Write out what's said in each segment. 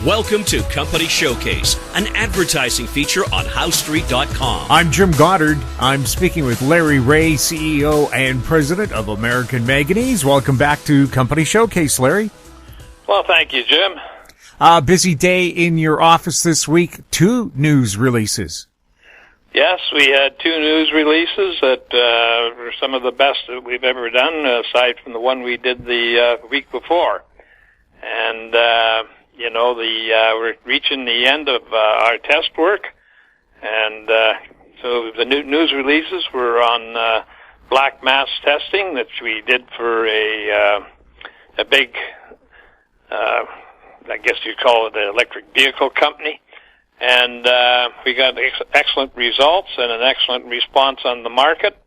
Welcome to Company Showcase, an advertising feature on HowStreet.com. I'm Jim Goddard. I'm speaking with Larry Reaugh, CEO and President of American Manganese. Welcome back to Company Showcase, Larry. Well, thank you, Jim. Busy day in your office this week. 2 news releases. Yes, we had 2 news releases that were some of the best that we've ever done, aside from the one we did the week before. And we're reaching the end of our test work, and so the new news releases were on black mass testing that we did for a big, I guess you'd call it an electric vehicle company, and we got excellent results and an excellent response on the market.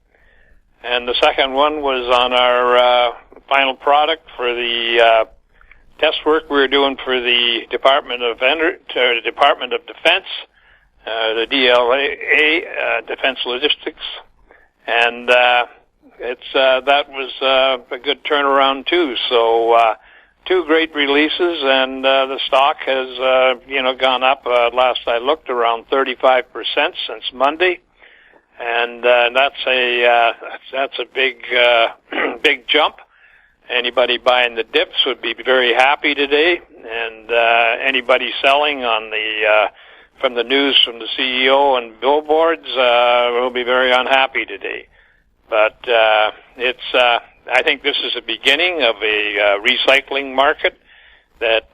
And the second one was on our final product for the test work we were doing for the Department of Defense, the DLA, Defense Logistics, and that was a good turnaround too. So 2 great releases, and the stock has gone up. Last I looked, around 35% since Monday, and that's a big big jump. Anybody buying the dips would be very happy today, and anybody selling on from the news from the CEO and billboards will be very unhappy today. But I think this is the beginning of a recycling market that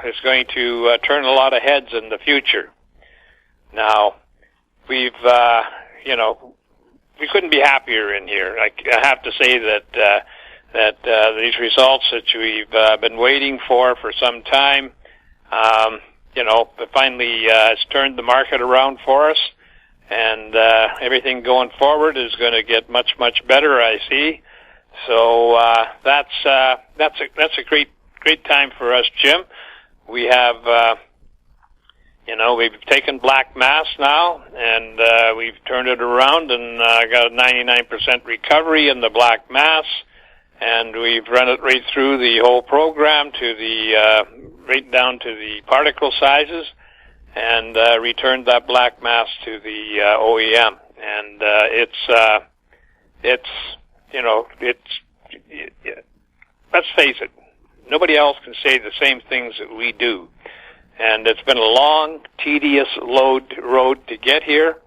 is going to turn a lot of heads in the future. Now, we couldn't be happier in here. I have to say that these results that we've been waiting for some time, finally has turned the market around for us, and everything going forward is going to get much, much better, I see. So that's a great time for us, Jim. We have we've taken black mass now, and we've turned it around and got a 99% recovery in the black mass. And we've run it right through the whole program to right down to the particle sizes, and returned that black mass to the OEM. And let's face it, nobody else can say the same things that we do. And it's been a long, tedious road to get here.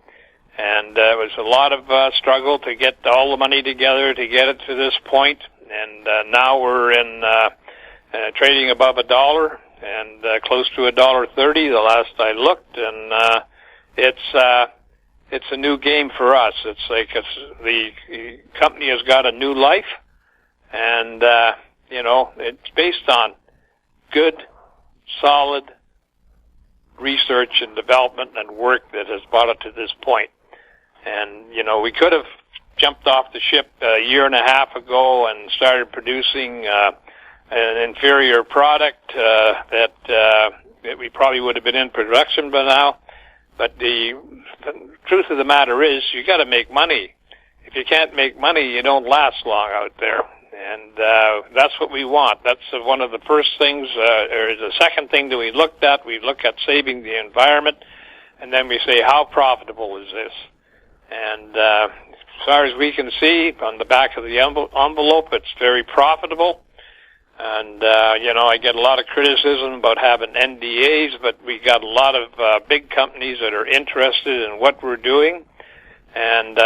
And it was a lot of struggle to get all the money together to get it to this point. And now we're in trading above $1 and close to $1.30 the last I looked, and it's a new game for us. It's like the company has got a new life, and it's based on good, solid research and development and work that has brought it to this point. And we could have jumped off the ship a year and a half ago and started producing an inferior product that we probably would have been in production by now. But the truth of the matter is, you got to make money. If you can't make money, you don't last long out there. And that's what we want. That's one of the first things, or the second thing that we looked at. We look at saving the environment, and then we say, how profitable is this? And as far as we can see, on the back of the envelope, it's very profitable. And, I get a lot of criticism about having NDAs, but we got a lot of big companies that are interested in what we're doing. And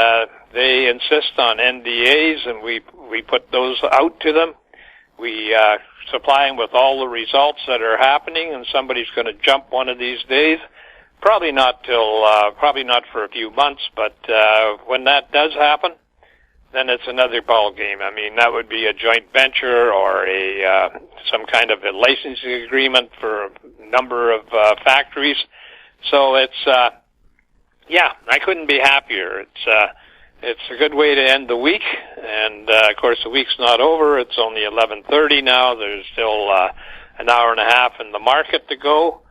they insist on NDAs, and we put those out to them. We supply them with all the results that are happening, and somebody's going to jump one of these days. Probably not for a few months, but when that does happen, then it's another ball game. I mean, that would be a joint venture or some kind of a licensing agreement for a number of factories. So it's I couldn't be happier. It's a good way to end the week, and of course the week's not over. It's only 11:30 now. There's still an hour and a half in the market to go.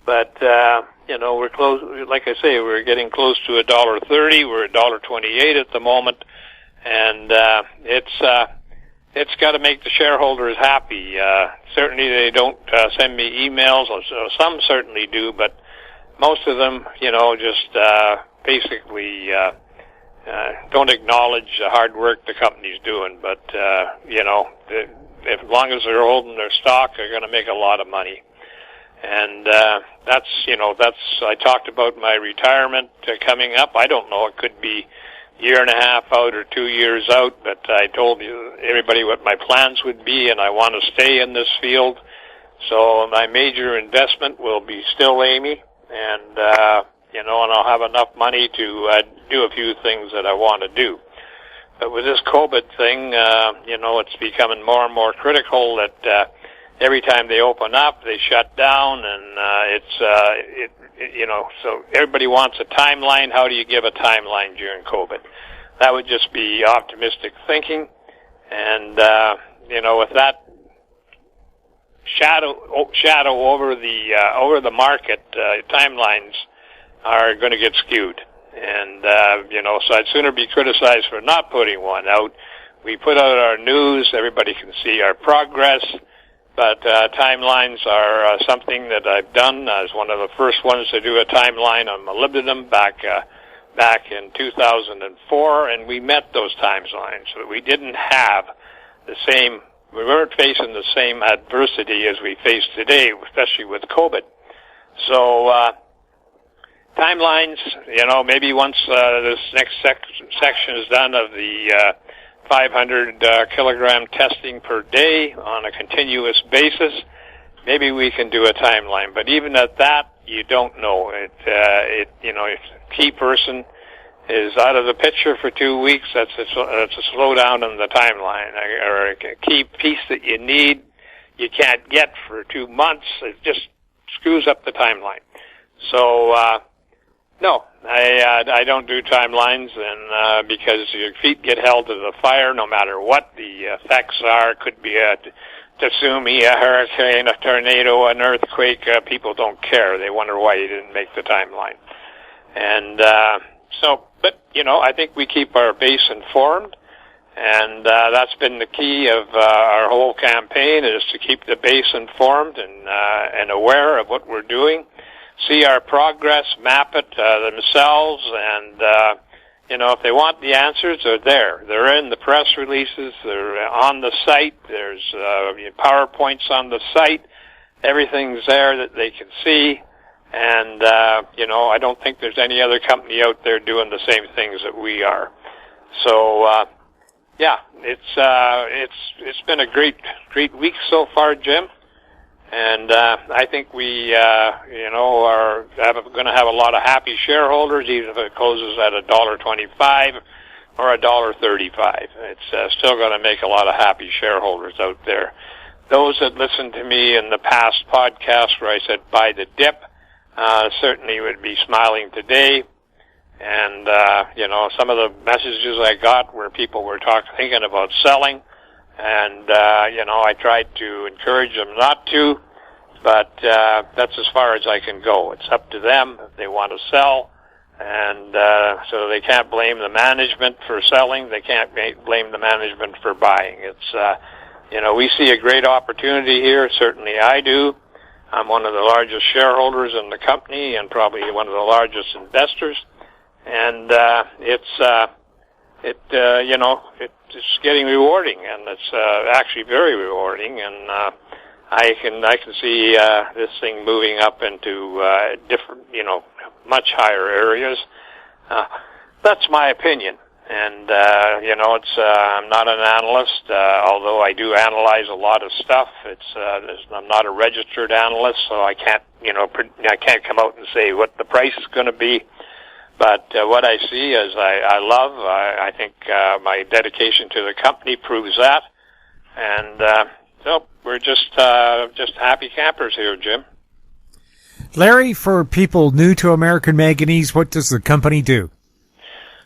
But, we're close, like I say, we're getting close to $1.30. We're $1.28 at the moment. And, it's got to make the shareholders happy. Certainly they don't send me emails, or some certainly do, but most of them, just basically don't acknowledge the hard work the company's doing. But, as long as they're holding their stock, they're going to make a lot of money. And I talked about my retirement coming up. I don't know, it could be a year and a half out or 2 years out, but I told everybody what my plans would be, and I want to stay in this field. So my major investment will be still AMY, and I'll have enough money to do a few things that I want to do. But with this COVID thing, it's becoming more and more critical that every time they open up, they shut down, and so everybody wants a timeline. How do you give a timeline during COVID? That would just be optimistic thinking, and with that shadow over the market, timelines are going to get skewed. And, so I'd sooner be criticized for not putting one out. We put out our news, everybody can see our progress, but timelines are something that I've done. I was one of the first ones to do a timeline on molybdenum back in 2004, and we met those timelines. But we didn't have we weren't facing the same adversity as we face today, especially with COVID. So, timelines, maybe once this next section is done of the 500 kilogram testing per day on a continuous basis, maybe we can do a timeline. But even at that, you don't know. If a key person is out of the picture for 2 weeks, that's a slowdown in the timeline. Or a key piece that you need, you can't get for 2 months. It just screws up the timeline. So, no, I don't do timelines, and because your feet get held to the fire no matter what the effects are. Could be a tsunami, a hurricane, a tornado, an earthquake. People don't care. They wonder why you didn't make the timeline. And I think we keep our base informed, and that's been the key of our whole campaign, is to keep the base informed and aware of what we're doing. See our progress, map it themselves, and if they want the answers, they're there. They're in the press releases. They're on the site. There's PowerPoints on the site. Everything's there that they can see, and I don't think there's any other company out there doing the same things that we are. So it's been a great week so far, Jim. And I think we, are going to have a lot of happy shareholders, even if it closes at $1.25 or $1.35. It's still going to make a lot of happy shareholders out there. Those that listened to me in the past podcast where I said buy the dip, certainly would be smiling today. And some of the messages I got where people were thinking about selling. And, I tried to encourage them not to, but that's as far as I can go. It's up to them if they want to sell. And so they can't blame the management for selling. They can't blame the management for buying. It's, we see a great opportunity here. Certainly I do. I'm one of the largest shareholders in the company and probably one of the largest investors. And it's getting rewarding, and it's actually very rewarding, and I can see this thing moving up into different, much higher areas. That's my opinion, and I'm not an analyst, although I do analyze a lot of stuff. I'm not a registered analyst, so I can't come out and say what the price is going to be. But what I see is I think my dedication to the company proves that. And so we're just happy campers here, Jim. Larry, for people new to American Manganese, what does the company do?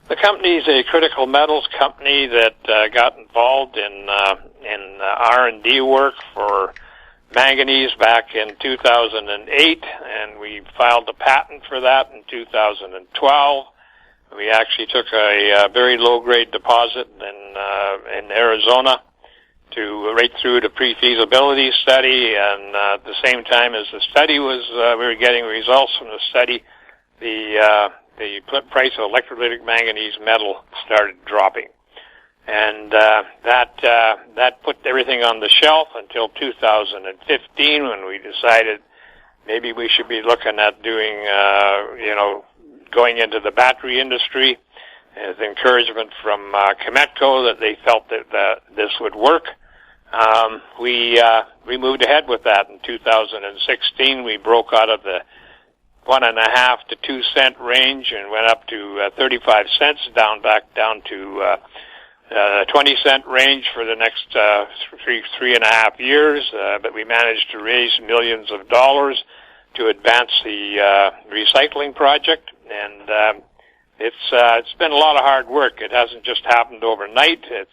The company is a critical metals company that got involved in R&D work for manganese back in 2008, and we filed a patent for that in 2012. We actually took a very low-grade deposit in Arizona right through to pre-feasibility study, and at the same time as the study was, we were getting results from the study, the price of electrolytic manganese metal started dropping. And that put everything on the shelf until 2015, when we decided maybe we should be looking at doing, going into the battery industry. As encouragement from Cametco that they felt that this would work. We moved ahead with that in 2016. We broke out of the 1.5 to 2 cent range and went up to 35 cents, back down to 20 cent range for the next 3.5 years. But we managed to raise millions of dollars to advance the recycling project, and it's been a lot of hard work. It hasn't just happened overnight. It's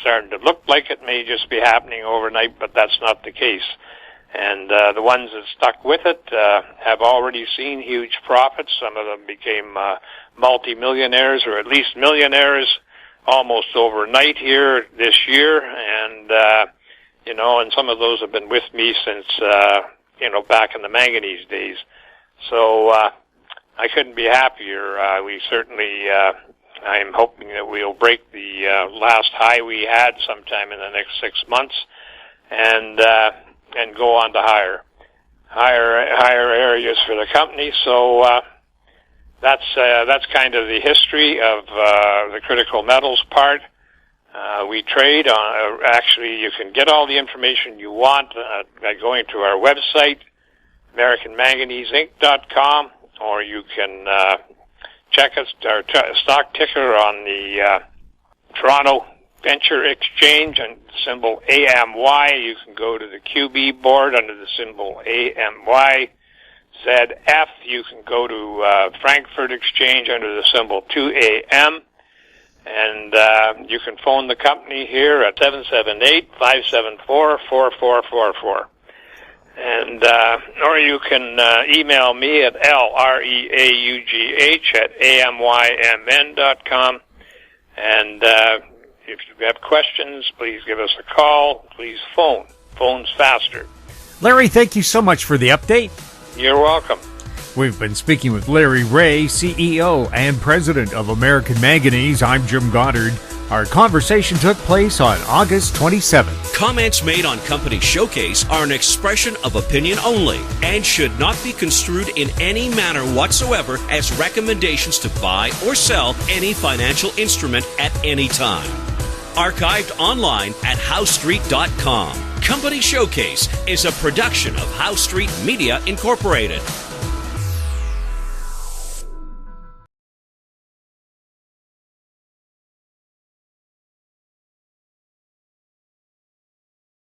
starting to look like it may just be happening overnight, but that's not the case. And the ones that stuck with it have already seen huge profits. Some of them became multi-millionaires, or at least millionaires, almost overnight here this year. And and some of those have been with me since back in the manganese days. So I couldn't be happier. We certainly, I'm hoping that we'll break the last high we had sometime in the next 6 months, and go on to higher areas for the company. So that's kind of the history of the critical metals part. We trade on. Actually, you can get all the information you want by going to our website, AmericanManganeseInc.com. Or you can check us, our stock ticker on the Toronto Venture Exchange and symbol AMY. You can go to the QB board under the symbol AMY. ZF, you can go to Frankfurt Exchange under the symbol 2AM. And you can phone the company here at 778-574-4444. And or you can email me at LREAUGH@AMYMN.com. And if you have questions, please give us a call. Please phone. Phone's faster. Larry, thank you so much for the update. You're welcome. We've been speaking with Larry Reaugh, CEO and President of American Manganese. I'm Jim Goddard. Our conversation took place on August 27th. Comments made on Company Showcase are an expression of opinion only and should not be construed in any manner whatsoever as recommendations to buy or sell any financial instrument at any time. Archived online at HowStreet.com. Company Showcase is a production of How Street Media Incorporated.